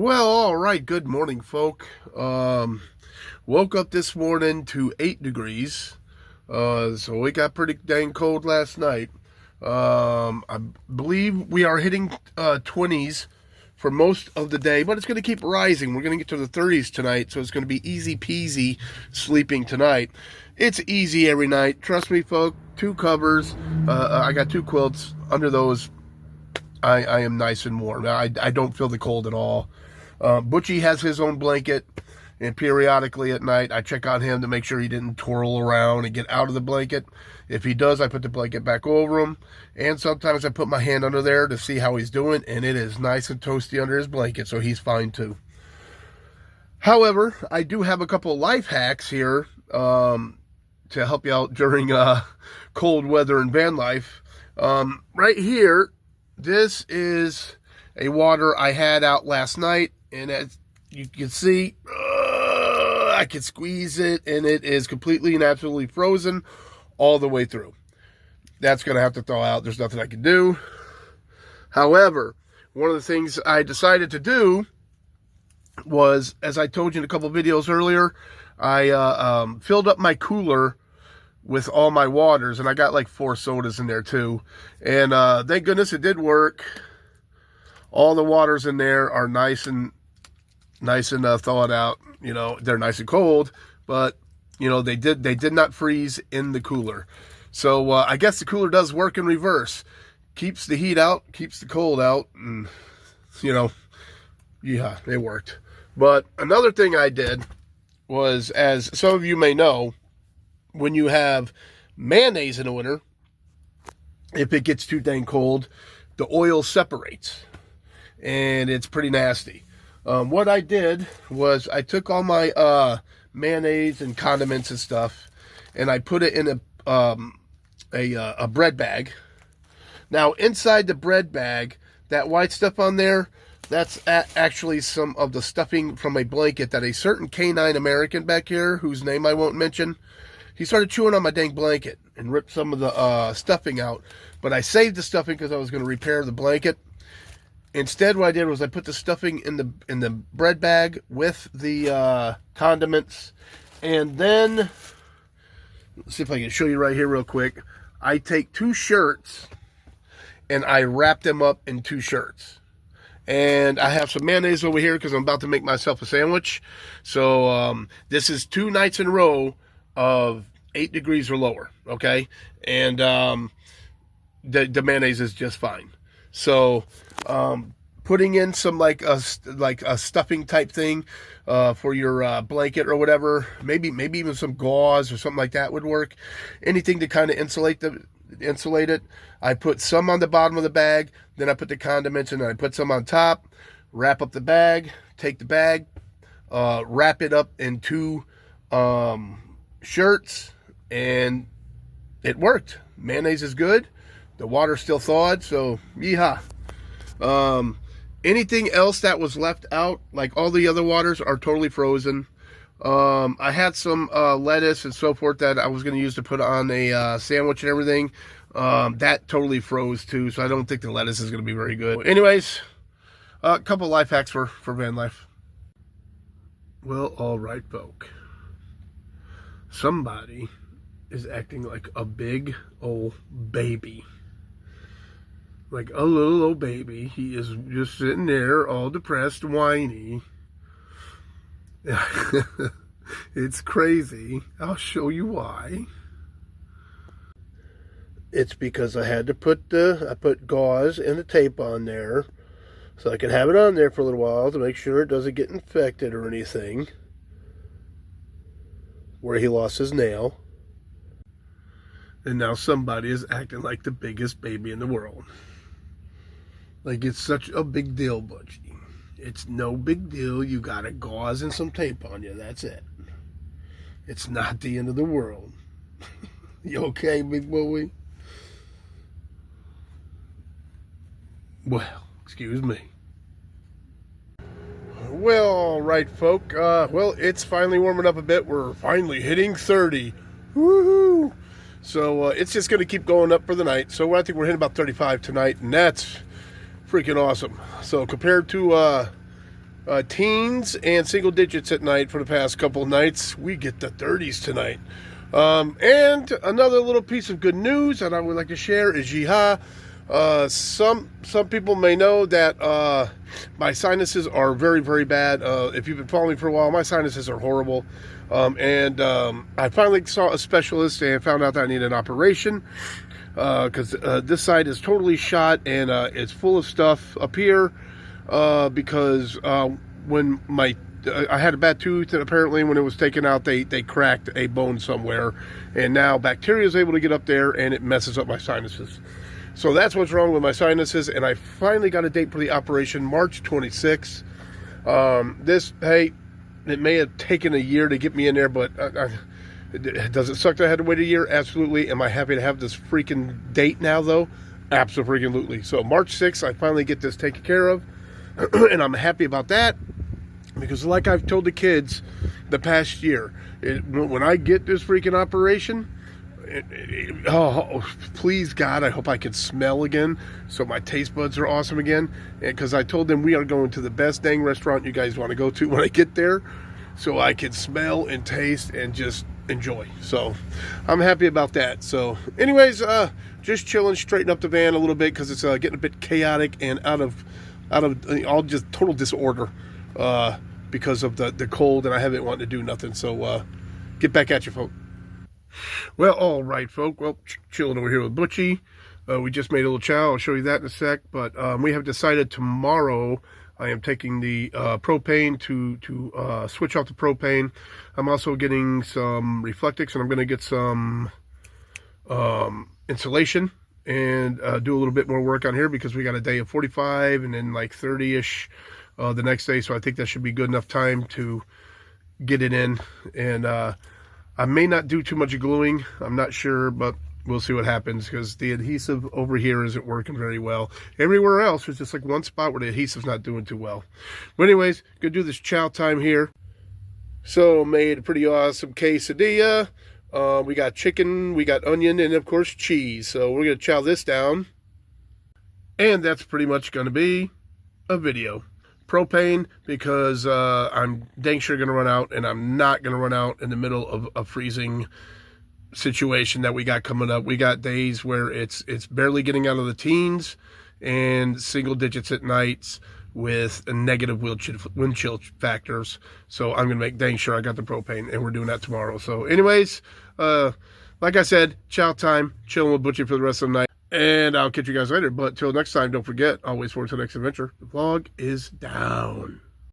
Well, all right. Good morning, folk. Woke up this morning to 8 degrees. So it got pretty dang cold last night. I believe we are hitting 20s for most of the day, but it's going to keep rising. We're going to get to the 30s tonight, so it's going to be easy peasy sleeping tonight. It's easy every night. Trust me, folk. 2 covers. I got 2 quilts. Under those, I am nice and warm. I don't feel the cold at all. Butchie has his own blanket, and periodically at night I check on him to make sure he didn't twirl around and get out of the blanket. If he does, I put the blanket back over him, and sometimes I put my hand under there to see how he's doing, and it is nice and toasty under his blanket, so he's fine too. However, I do have a couple of life hacks here to help you out during cold weather and van life. Right here, this is a water I had out last night, and as you can see, I can squeeze it, and it is completely and absolutely frozen all the way through. That's going to have to thaw out. There's nothing I can do. However, one of the things I decided to do was, as I told you in a couple of videos earlier, I filled up my cooler with all my waters, and I got like 4 sodas in there too. And thank goodness it did work. All the waters in there are nice and thawed out. You know, they're nice and cold, but you know, they did not freeze in the cooler. So I guess the cooler does work in reverse. Keeps the heat out, keeps the cold out, and you know, yeah, it worked. But another thing I did was, as some of you may know, when you have mayonnaise in the winter, if it gets too dang cold, the oil separates, and it's pretty nasty. What I did was I took all my mayonnaise and condiments and stuff, and I put it in a bread bag. Now, inside the bread bag, that white stuff on there, that's actually some of the stuffing from a blanket that a certain canine American back here, whose name I won't mention, he started chewing on my dang blanket and ripped some of the stuffing out. But I saved the stuffing because I was going to repair the blanket. Instead, what I did was I put the stuffing in the bread bag with the condiments, and then, let's see if I can show you right here real quick. I take 2 shirts and I wrap them up in 2 shirts. And I have some mayonnaise over here because I'm about to make myself a sandwich. So this is 2 nights in a row of 8 degrees or lower, okay? And the mayonnaise is just fine. So putting in some like a stuffing type thing for your blanket or whatever, maybe even some gauze or something like that would work. Anything to kind of insulate it. I put some on the bottom of the bag, then I put the condiments in, and I put some on top, wrap up the bag, take the bag, wrap it up in 2 shirts, and it worked. Mayonnaise is good. The water's still thawed, so yeehaw. Anything else that was left out, like all the other waters, are totally frozen. I had some lettuce and so forth that I was going to use to put on a sandwich and everything. That totally froze too, so I don't think the lettuce is going to be very good. Anyways, a couple life hacks for van life. Well, all right, folk. Somebody is acting like a big old baby. Like a little old baby. He is just sitting there all depressed, whiny. It's crazy. I'll show you why. It's because I had to put gauze and the tape on there so I could have it on there for a little while to make sure it doesn't get infected or anything. Where he lost his nail. And now somebody is acting like the biggest baby in the world. Like it's such a big deal, Butchie. It's no big deal. You got a gauze and some tape on you. That's it. It's not the end of the world. You okay, big boy? Well, excuse me. Well, all right, folk. Well, it's finally warming up a bit. We're finally hitting 30. Woohoo! So it's just going to keep going up for the night. So I think we're hitting about 35 tonight, and that's freaking awesome. So compared to teens and single digits at night for the past couple of nights. We get the 30s tonight. And another little piece of good news that I would like to share is yeehaw. Some people may know that my sinuses are very, very bad. If you've been following me for a while, my sinuses are horrible. I finally saw a specialist and found out that I need an operation because this side is totally shot and it's full of stuff up here because when I had a bad tooth, and apparently when it was taken out, they cracked a bone somewhere, and now bacteria is able to get up there, and it messes up my sinuses. So that's what's wrong with my sinuses, and I finally got a date for the operation, March 26th. It may have taken a year to get me in there, but does it suck that I had to wait a year? Absolutely. Am I happy to have this freaking date now, though? Absolutely. So March 6th, I finally get this taken care of, and I'm happy about that. Because like I've told the kids the past year, when I get this freaking operation, please God, I hope I can smell again, so my taste buds are awesome again. Because I told them we are going to the best dang restaurant you guys want to go to when I get there, so I can smell and taste and just enjoy. So I'm happy about that. So anyways, just chilling, straighten up the van a little bit because it's getting a bit chaotic and out of all just total disorder. Because of the cold, and I haven't wanted to do nothing. So get back at you, folk. Well, all right, folk. Well, chilling over here with Butchie. We just made a little chow. I'll show you that in a sec. But we have decided tomorrow I am taking the propane to switch off the propane. I'm also getting some Reflectix, and I'm going to get some insulation and do a little bit more work on here because we got a day of 45 and then like 30-ish the next day, so I think that should be good enough time to get it in. And I may not do too much gluing, I'm not sure, but we'll see what happens because the adhesive over here isn't working very well. Everywhere else there's just like one spot where the adhesive's not doing too well. But anyways, gonna do this chow time here. So made a pretty awesome quesadilla. We got chicken, we got onion, and of course cheese. So we're gonna chow this down, and that's pretty much gonna be a video. Propane, because I'm dang sure going to run out, and I'm not going to run out in the middle of a freezing situation that we got coming up. We got days where it's barely getting out of the teens and single digits at nights with a negative wind chill factors. So I'm going to make dang sure I got the propane, and we're doing that tomorrow. So anyways, like I said, chow time, chilling with Butchie for the rest of the night. And I'll catch you guys later. But till next time, don't forget, always forward to the next adventure. The vlog is down.